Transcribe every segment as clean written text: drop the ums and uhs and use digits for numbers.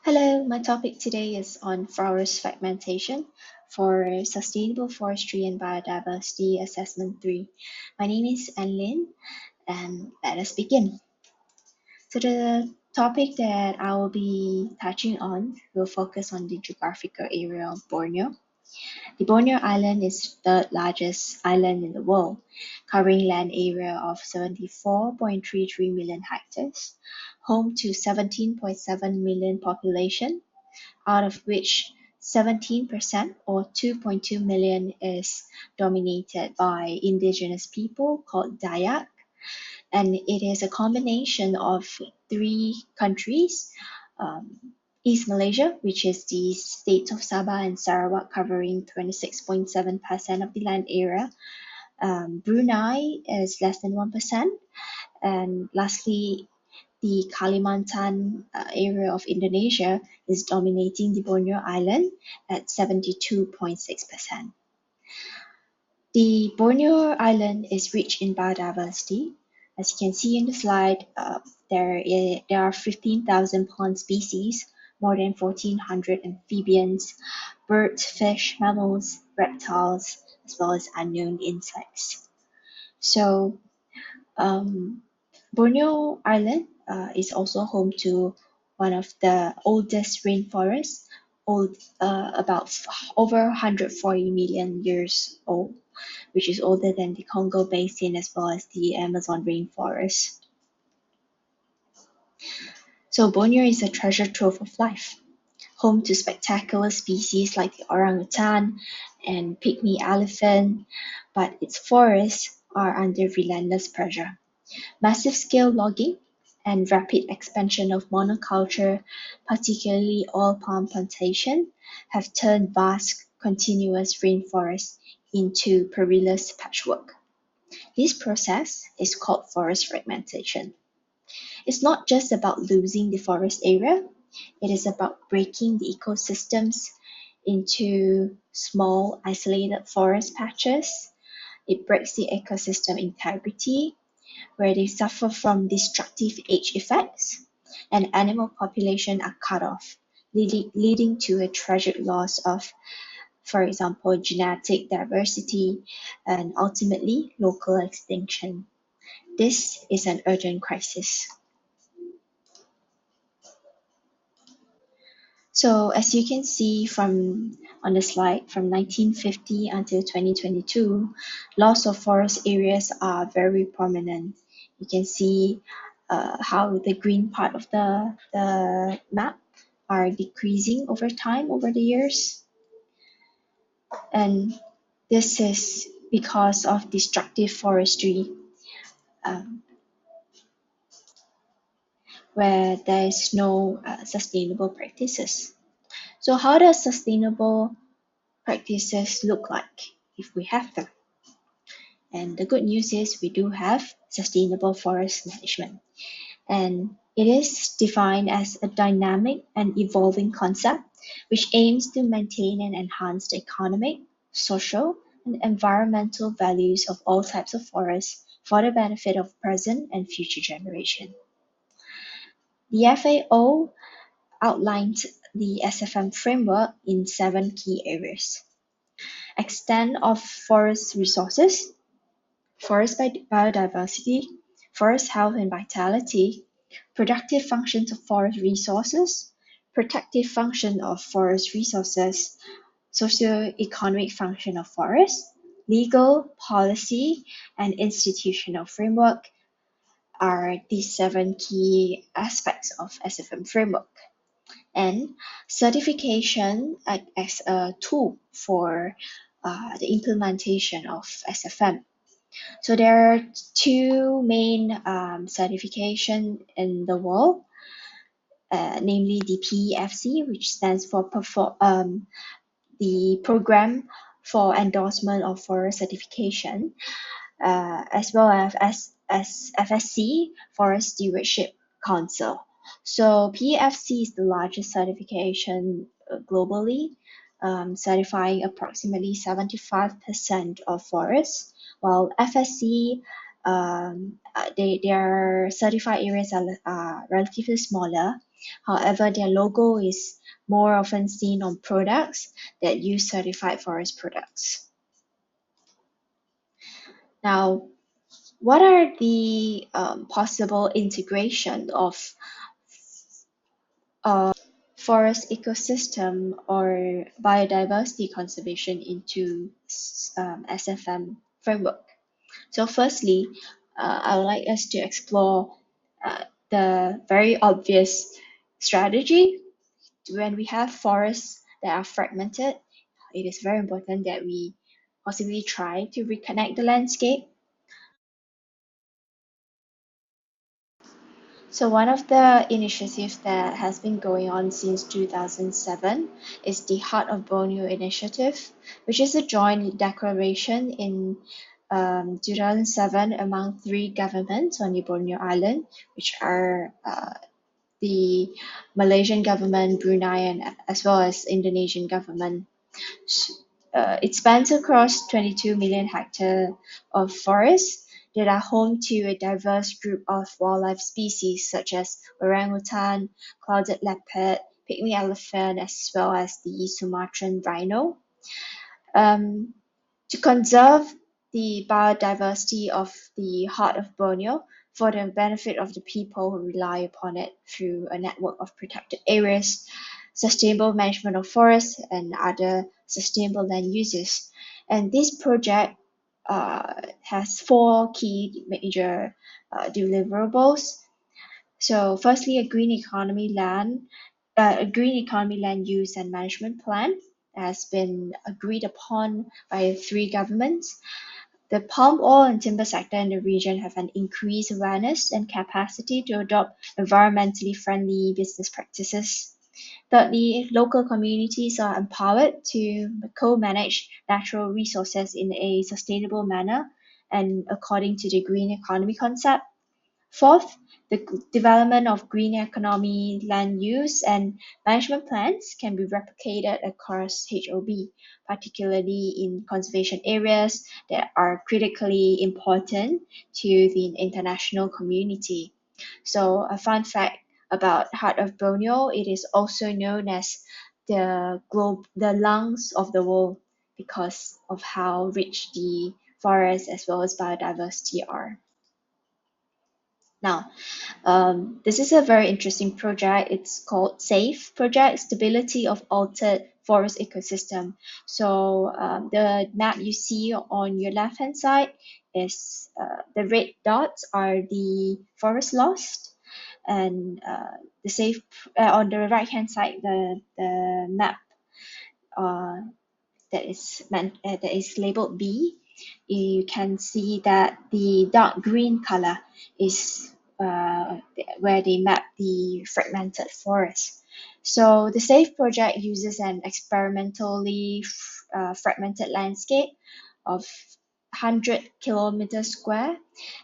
Hello, my topic today is on forest fragmentation for Sustainable Forestry and Biodiversity Assessment 3. My name is Enlynn, and let us begin. So the topic that I will be touching on will focus on the geographical area of Borneo. The Borneo Island is the third largest island in the world, covering land area of 74.33 million hectares, home to 17.7 million population, out of which 17% or 2.2 million is dominated by indigenous people called Dayak, and it is a combination of three countries. East Malaysia, which is the states of Sabah and Sarawak, covering 26.7% of the land area. Brunei is less than 1%. And lastly, the Kalimantan area of Indonesia is dominating the Borneo Island at 72.6%. The Borneo Island is rich in biodiversity. As you can see in the slide, there are 15,000 plant species, more than 1,400 amphibians, birds, fish, mammals, reptiles, as well as unknown insects. So Borneo Island is also home to one of the oldest rainforests, about over 140 million years old, which is older than the Congo Basin as well as the Amazon rainforest. So Borneo is a treasure trove of life, home to spectacular species like the orangutan and pygmy elephant, but its forests are under relentless pressure. Massive scale logging and rapid expansion of monoculture, particularly oil palm plantation, have turned vast continuous rainforests into perilous patchwork. This process is called forest fragmentation. It's not just about losing the forest area, it is about breaking the ecosystems into small isolated forest patches. It breaks the ecosystem integrity, where they suffer from destructive age effects, and animal population are cut off, leading to a tragic loss of, for example, genetic diversity and ultimately local extinction. This is an urgent crisis. So as you can see from on the slide, from 1950 until 2022, loss of forest areas are very prominent. You can see how the green part of the map are decreasing over time, over the years. And this is because of destructive forestry, where there is no sustainable practices. So how does sustainable practices look like if we have them? And the good news is we do have sustainable forest management. And it is defined as a dynamic and evolving concept which aims to maintain and enhance the economic, social, and environmental values of all types of forests for the benefit of present and future generations. The FAO outlined the SFM framework in 7 key areas: extent of forest resources, forest biodiversity, forest health and vitality, productive functions of forest resources, protective function of forest resources, socio-economic function of forests, legal, policy, and institutional framework are the 7 key aspects of SFM framework. And certification as a tool for the implementation of SFM. So there are 2 main certification in the world, namely the PEFC, which stands for the Program for Endorsement of Forest Certification, as well as FSC, Forest Stewardship Council. So PEFC is the largest certification globally, certifying approximately 75% of forests, while FSC, their certified areas are relatively smaller, However, their logo is more often seen on products that use certified forest products. Now, what are the possible integration of forest ecosystem or biodiversity conservation into SFM framework? So firstly, I would like us to explore the very obvious strategy. When we have forests that are fragmented, it is very important that we possibly try to reconnect the landscape. So one of the initiatives that has been going on since 2007 is the Heart of Borneo initiative, which is a joint declaration in 2007 among three governments on the Borneo Island, which are the Malaysian government, Brunei, and as well as Indonesian government. It spans across 22 million hectares of forest that are home to a diverse group of wildlife species such as orangutan, clouded leopard, pygmy elephant, as well as the Sumatran rhino. Um, to conserve the biodiversity of the heart of Borneo for the benefit of the people who rely upon it through a network of protected areas, sustainable management of forests, and other sustainable land uses. And this project has four key major deliverables. So firstly, a green economy land use and management plan has been agreed upon by three governments. The palm oil and timber sector in the region have an increased awareness and capacity to adopt environmentally friendly business practices. Thirdly, local communities are empowered to co-manage natural resources in a sustainable manner and according to the green economy concept. Fourth, the development of green economy land use and management plans can be replicated across HOB, particularly in conservation areas that are critically important to the international community. So a fun fact about Heart of Borneo, it is also known as the lungs of the world because of how rich the forests as well as biodiversity are. Now, this is a very interesting project. It's called SAFE project, Stability of Altered Forest Ecosystem. So the map you see on your left-hand side is the red dots are the forest lost, and the SAFE on the right-hand side, the map uh, that is labeled B, you can see that the dark green color is where they map the fragmented forest. So the SAFE project uses an experimentally fragmented landscape of 100 kilometers square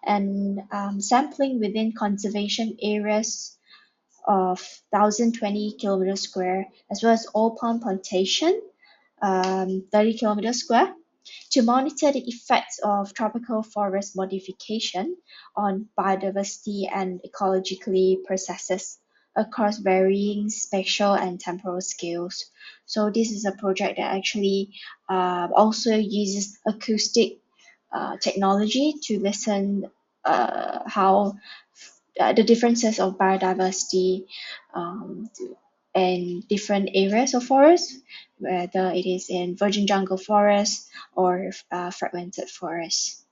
and sampling within conservation areas of 1020 kilometers square, as well as all palm plantation 30 kilometers square, to monitor the effects of tropical forest modification on biodiversity and ecologically processes across varying spatial and temporal scales. So this is a project that actually also uses acoustic technology to listen how the differences of biodiversity in different areas of forest, whether it is in virgin jungle forest or fragmented forest.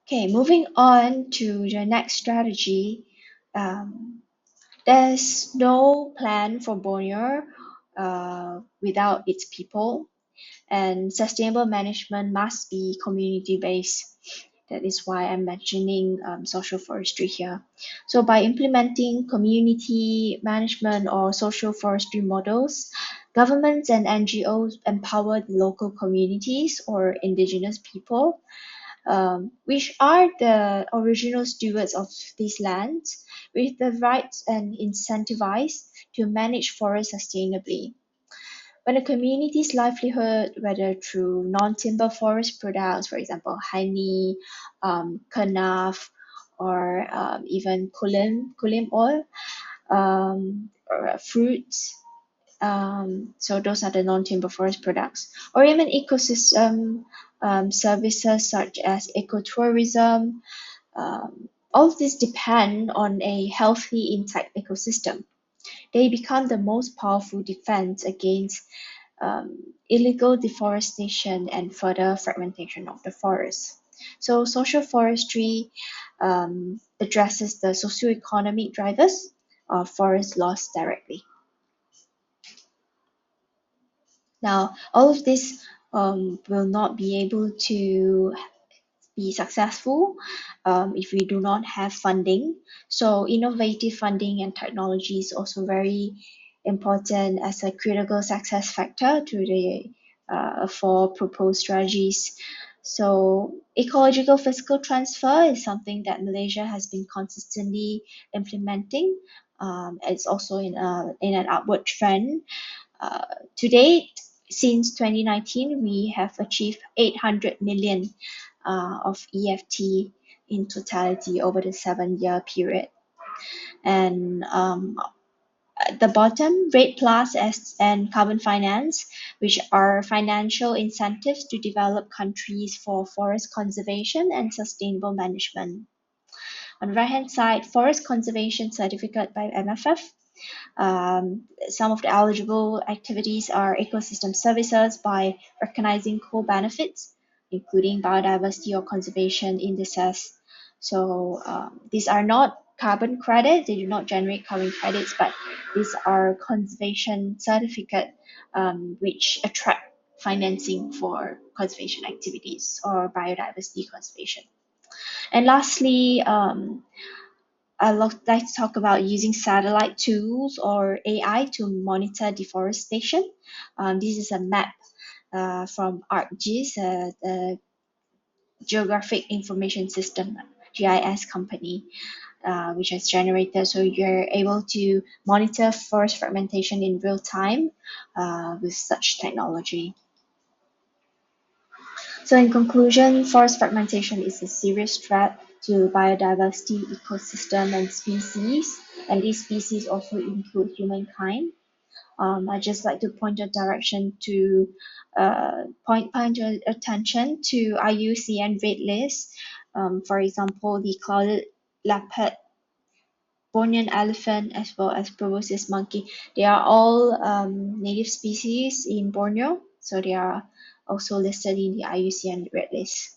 Okay, moving on to the next strategy. Um, there's no plan for Borneo without its people, and sustainable management must be community-based. That is why I'm mentioning social forestry here. So by implementing community management or social forestry models, governments and NGOs empower the local communities or indigenous people, which are the original stewards of these lands, with the rights and incentivized to manage forests sustainably. When a community's livelihood, whether through non-timber forest products, for example, honey, kenaf, or even kulim oil, or fruits. So those are the non-timber forest products, or even ecosystem services such as ecotourism. All of these depend on a healthy, intact ecosystem. They become the most powerful defense against illegal deforestation and further fragmentation of the forest. So social forestry addresses the socioeconomic drivers of forest loss directly. Now, all of this will not be able to be successful if we do not have funding. So innovative funding and technology is also very important as a critical success factor to the for proposed strategies. So ecological fiscal transfer is something that Malaysia has been consistently implementing. It's also in an upward trend. Uh, to date, since 2019, we have achieved 800 million of EFT in totality over the 7-year period. And at the bottom, REDD Plus and Carbon Finance, which are financial incentives to develop countries for forest conservation and sustainable management. On the right-hand side, Forest Conservation Certificate by MFF. Some of the eligible activities are ecosystem services by recognizing core benefits, including biodiversity or conservation indices. So these are not carbon credits, they do not generate carbon credits, but these are conservation certificate which attract financing for conservation activities or biodiversity conservation. And lastly, I'd like to talk about using satellite tools or AI to monitor deforestation. This is a map from ArcGIS, the Geographic Information System, GIS company, which has generated. So you're able to monitor forest fragmentation in real time with such technology. So in conclusion, forest fragmentation is a serious threat to biodiversity, ecosystem, and species, and these species also include humankind. I just like to point your direction to point your attention to IUCN Red List. For example, the clouded leopard, Bornean elephant, as well as proboscis monkey. They are all native species in Borneo, so they are also listed in the IUCN Red List.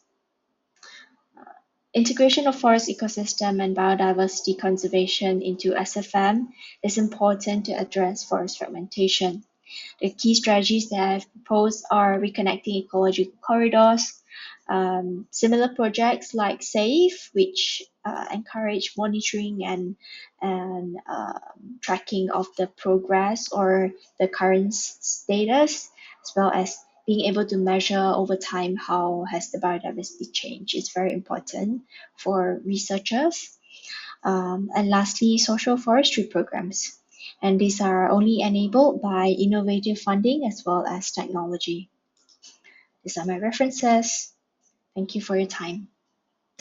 Integration of forest ecosystem and biodiversity conservation into SFM is important to address forest fragmentation. The key strategies that I've proposed are reconnecting ecological corridors, similar projects like SAFE, which encourage monitoring and tracking of the progress or the current status, as well as being able to measure over time how has the biodiversity changed is very important for researchers. And lastly, social forestry programs. And these are only enabled by innovative funding as well as technology. These are my references. Thank you for your time.